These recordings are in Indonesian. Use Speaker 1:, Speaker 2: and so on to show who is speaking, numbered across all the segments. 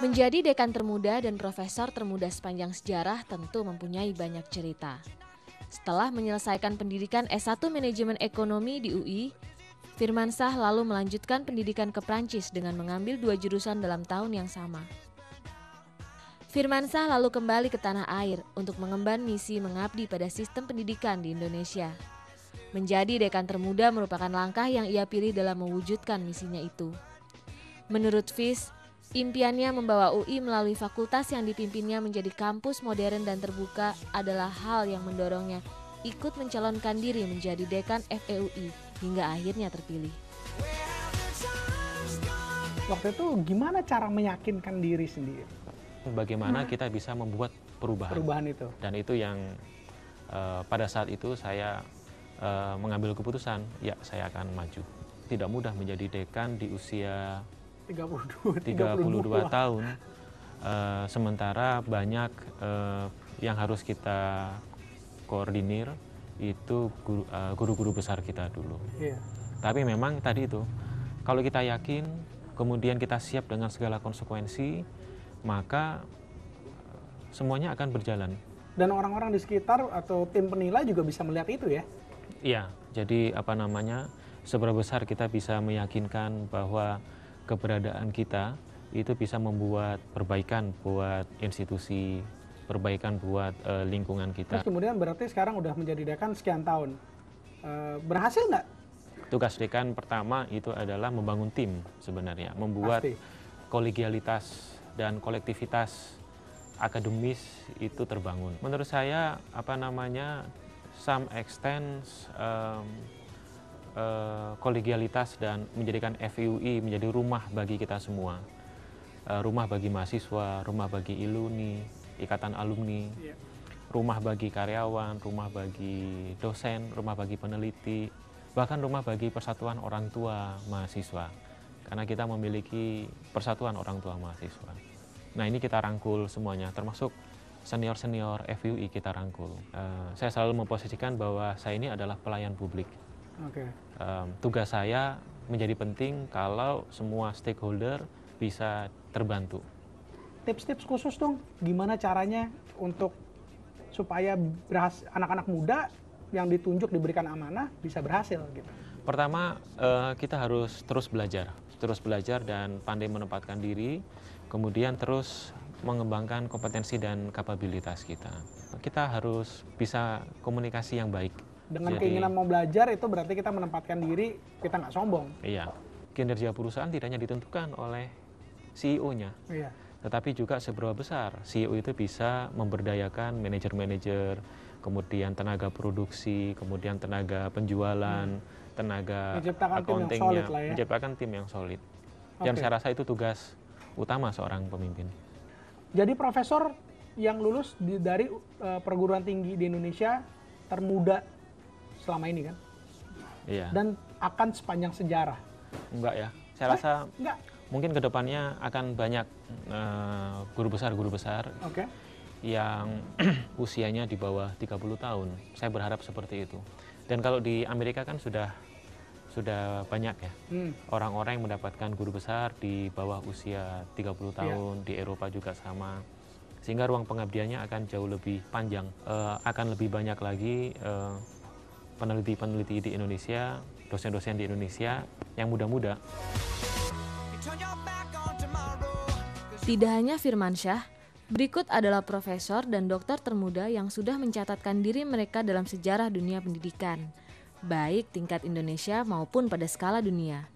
Speaker 1: Menjadi dekan termuda dan profesor termuda sepanjang sejarah tentu mempunyai banyak cerita. Setelah menyelesaikan pendidikan S1 Manajemen Ekonomi di UI, Firmansyah lalu melanjutkan pendidikan ke Prancis dengan mengambil 2 jurusan dalam tahun yang sama. Firmansyah lalu kembali ke tanah air untuk mengemban misi mengabdi pada sistem pendidikan di Indonesia. Menjadi dekan termuda merupakan langkah yang ia pilih dalam mewujudkan misinya itu. Menurut Fis, impiannya membawa UI melalui fakultas yang dipimpinnya menjadi kampus modern dan terbuka adalah hal yang mendorongnya ikut mencalonkan diri menjadi dekan FEUI hingga akhirnya terpilih.
Speaker 2: Waktu itu gimana cara meyakinkan diri sendiri?
Speaker 3: Bagaimana kita bisa membuat perubahan
Speaker 2: itu?
Speaker 3: Dan itu yang pada saat itu saya mengambil keputusan, ya saya akan maju. Tidak mudah menjadi dekan di usia 32 tahun, sementara banyak yang harus kita koordinir itu guru-guru besar kita dulu.
Speaker 2: Iya.
Speaker 3: Tapi memang tadi itu, kalau kita yakin, kemudian kita siap dengan segala konsekuensi, maka semuanya akan berjalan.
Speaker 2: Dan orang-orang di sekitar atau tim penilai juga bisa melihat itu ya?
Speaker 3: Iya, jadi seberapa besar kita bisa meyakinkan bahwa keberadaan kita itu bisa membuat perbaikan buat institusi, perbaikan buat lingkungan kita.
Speaker 2: Terus kemudian berarti sekarang udah menjadi dekan sekian tahun. Berhasil nggak?
Speaker 3: Tugas dekan pertama itu adalah membangun tim sebenarnya, membuat kolegialitas dan kolektivitas akademis itu terbangun. Menurut saya some extent kolegialitas dan menjadikan FEUI menjadi rumah bagi kita semua, rumah bagi mahasiswa, rumah bagi ILUNI, ikatan alumni, rumah bagi karyawan, rumah bagi dosen, rumah bagi peneliti, bahkan rumah bagi persatuan orang tua mahasiswa, karena kita memiliki persatuan orang tua mahasiswa. Nah, ini kita rangkul semuanya, termasuk senior-senior FEUI kita rangkul. Saya selalu memposisikan bahwa saya ini adalah pelayan publik. Tugas saya menjadi penting kalau semua stakeholder bisa terbantu.
Speaker 2: Tips-tips khusus dong, gimana caranya untuk supaya anak-anak muda yang ditunjuk diberikan amanah bisa berhasil gitu.
Speaker 3: Pertama, kita harus terus belajar dan pandai menempatkan diri, kemudian terus mengembangkan kompetensi dan kapabilitas kita. Kita harus bisa komunikasi yang baik.
Speaker 2: Dengan keinginan mau belajar itu berarti kita menempatkan diri, kita nggak sombong.
Speaker 3: Iya, kinerja perusahaan tidak hanya ditentukan oleh CEO-nya, tetapi juga seberapa besar CEO itu bisa memberdayakan manajer-manajer, kemudian tenaga produksi, kemudian tenaga penjualan, tenaga accounting-nya, menciptakan tim yang solid. Dan saya rasa itu tugas utama seorang pemimpin.
Speaker 2: Jadi profesor yang lulus dari perguruan tinggi di Indonesia termuda selama ini kan?
Speaker 3: Iya.
Speaker 2: Dan akan sepanjang sejarah?
Speaker 3: Enggak ya, saya rasa mungkin kedepannya akan banyak guru besar yang usianya di bawah 30 tahun. Saya berharap seperti itu. Dan kalau di Amerika kan sudah banyak ya orang-orang yang mendapatkan guru besar di bawah usia 30 tahun, di Eropa juga sama. Sehingga ruang pengabdiannya akan jauh lebih panjang, akan lebih banyak lagi peneliti-peneliti di Indonesia, dosen-dosen di Indonesia yang muda-muda.
Speaker 1: Tidak hanya Firmansyah, berikut adalah profesor dan dokter termuda yang sudah mencatatkan diri mereka dalam sejarah dunia pendidikan, baik tingkat Indonesia maupun pada skala dunia.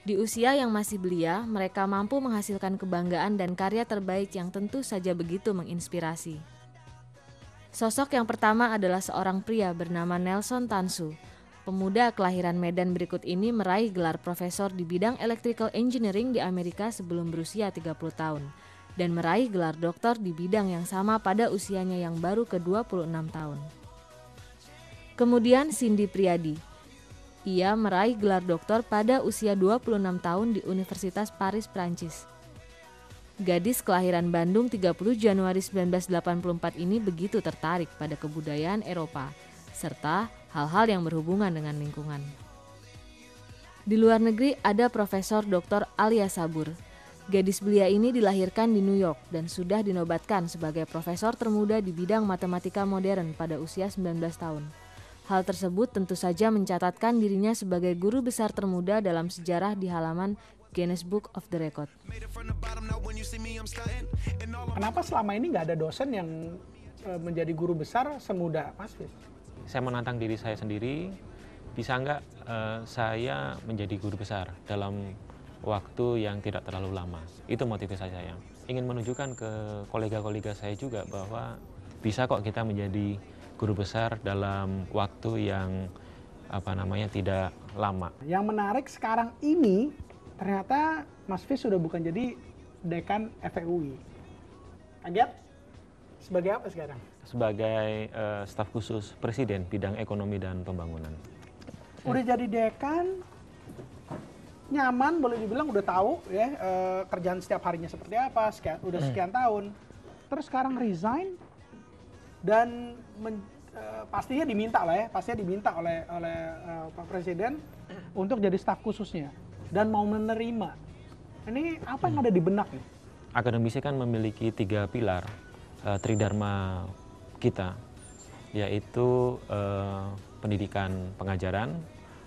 Speaker 1: Di usia yang masih belia, mereka mampu menghasilkan kebanggaan dan karya terbaik yang tentu saja begitu menginspirasi. Sosok yang pertama adalah seorang pria bernama Nelson Tansu. Pemuda kelahiran Medan berikut ini meraih gelar profesor di bidang electrical engineering di Amerika sebelum berusia 30 tahun dan meraih gelar doktor di bidang yang sama pada usianya yang baru ke-26 tahun. Kemudian Cindy Priadi. Ia meraih gelar doktor pada usia 26 tahun di Universitas Paris, Prancis. Gadis kelahiran Bandung 30 Januari 1984 ini begitu tertarik pada kebudayaan Eropa, serta hal-hal yang berhubungan dengan lingkungan. Di luar negeri ada Profesor Dr. Alia Sabur. Gadis belia ini dilahirkan di New York dan sudah dinobatkan sebagai profesor termuda di bidang matematika modern pada usia 19 tahun. Hal tersebut tentu saja mencatatkan dirinya sebagai guru besar termuda dalam sejarah di halaman Guinness Book of the Record.
Speaker 2: Kenapa selama ini nggak ada dosen yang menjadi guru besar semuda Mas Fis?
Speaker 3: Saya menantang diri saya sendiri, bisa nggak saya menjadi guru besar dalam waktu yang tidak terlalu lama. Itu motivasi saya. Ingin menunjukkan ke kolega-kolega saya juga bahwa bisa kok kita menjadi guru besar dalam waktu yang tidak lama.
Speaker 2: Yang menarik sekarang ini ternyata Mas Fis sudah bukan jadi dekan FEUI. Kaget? Sebagai apa sekarang?
Speaker 3: Sebagai staf khusus Presiden bidang ekonomi dan pembangunan.
Speaker 2: Udah jadi dekan, nyaman boleh dibilang, udah tahu ya kerjaan setiap harinya seperti apa, udah sekian tahun. Terus sekarang resign dan pastinya diminta oleh Pak Presiden untuk jadi staf khususnya dan mau menerima. Ini apa yang ada di benak nih?
Speaker 3: Akademisi kan memiliki 3 pilar tridharma kita, yaitu pendidikan pengajaran,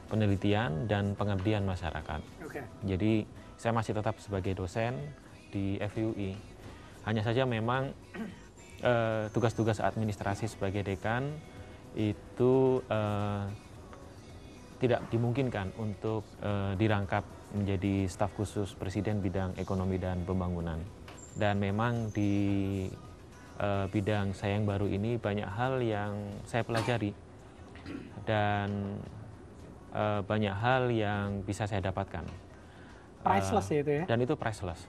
Speaker 3: penelitian, dan pengabdian masyarakat.
Speaker 2: Okay.
Speaker 3: Jadi saya masih tetap sebagai dosen di FEUI. Hanya saja memang tugas-tugas administrasi sebagai dekan itu tidak dimungkinkan untuk dirangkap menjadi staf khusus Presiden bidang ekonomi dan pembangunan. Dan memang di bidang saya yang baru ini banyak hal yang saya pelajari dan banyak hal yang bisa saya dapatkan.
Speaker 2: Priceless ya itu ya?
Speaker 3: Dan itu priceless.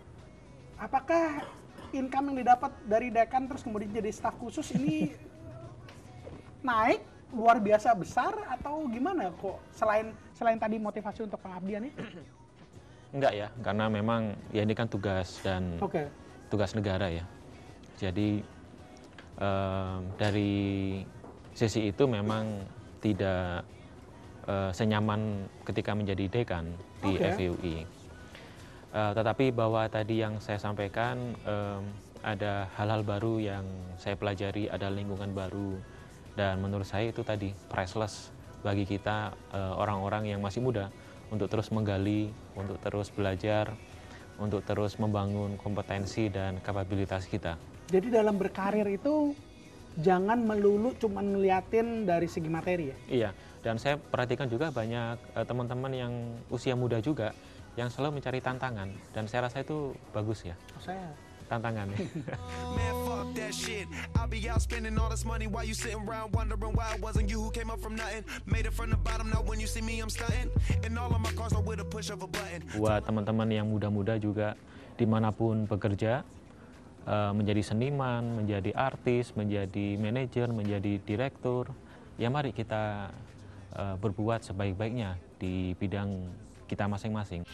Speaker 2: Apakah income yang didapat dari dekan terus kemudian jadi staf khusus ini naik luar biasa besar atau gimana kok selain tadi motivasi untuk pengabdian itu?
Speaker 3: Enggak ya, karena memang ya ini kan tugas dan tugas negara ya. Jadi dari sisi itu memang tidak senyaman ketika menjadi dekan di FEUI. Tetapi bahwa tadi yang saya sampaikan ada hal-hal baru yang saya pelajari, ada lingkungan baru, dan menurut saya itu tadi priceless bagi kita orang-orang yang masih muda untuk terus menggali, untuk terus belajar, untuk terus membangun kompetensi dan kapabilitas kita.
Speaker 2: Jadi dalam berkarir itu jangan melulu cuma ngeliatin dari segi materi ya?
Speaker 3: Iya, dan saya perhatikan juga banyak teman-teman yang usia muda juga yang selalu mencari tantangan, dan saya rasa itu bagus ya.
Speaker 2: Saya
Speaker 3: tantangan ya. Buat teman-teman yang muda-muda juga dimanapun bekerja, menjadi seniman, menjadi artis, menjadi manajer, menjadi direktur, ya mari kita berbuat sebaik-baiknya di bidang kita masing-masing.